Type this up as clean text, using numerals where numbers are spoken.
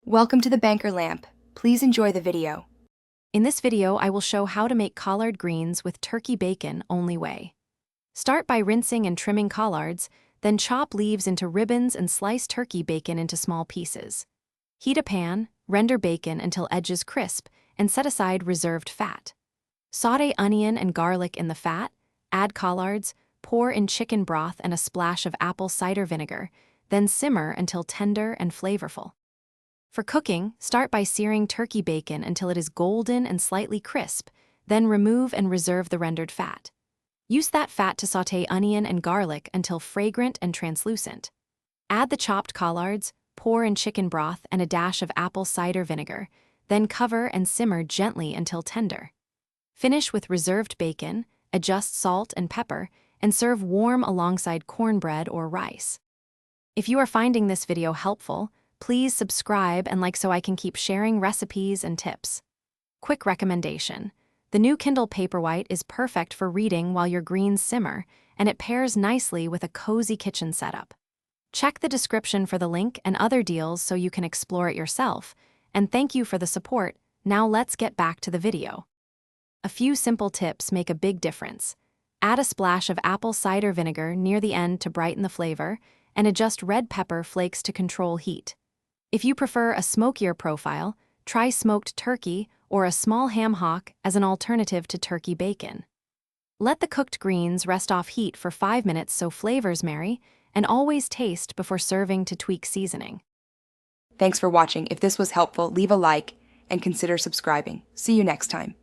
Welcome to the Banker Lamp. Please enjoy the video. In this video, I will show how to make collard greens with turkey bacon only way. Start by rinsing and trimming collards, then chop leaves into ribbons and slice turkey bacon into small pieces. Heat a pan, render bacon until edges crisp, and set aside reserved fat. Sauté onion and garlic in the fat, add collards, pour in chicken broth and a splash of apple cider vinegar, then simmer until tender and flavorful. For cooking, start by searing turkey bacon until it is golden and slightly crisp, then remove and reserve the rendered fat. Use that fat to sauté onion and garlic until fragrant and translucent. Add the chopped collards, pour in chicken broth and a dash of apple cider vinegar, then cover and simmer gently until tender. Finish with reserved bacon, adjust salt and pepper, and serve warm alongside cornbread or rice. If you are finding this video helpful, please subscribe and like so I can keep sharing recipes and tips. Quick recommendation: the new Kindle Paperwhite is perfect for reading while your greens simmer, and it pairs nicely with a cozy kitchen setup. Check the description for the link and other deals so you can explore it yourself, and thank you for the support. Now let's get back to the video. A few simple tips make a big difference. Add a splash of apple cider vinegar near the end to brighten the flavor, and adjust red pepper flakes to control heat. If you prefer a smokier profile, try smoked turkey or a small ham hock as an alternative to turkey bacon. Let the cooked greens rest off heat for 5 minutes so flavors marry, and always taste before serving to tweak seasoning. Thanks for watching. If this was helpful, leave a like and consider subscribing. See you next time.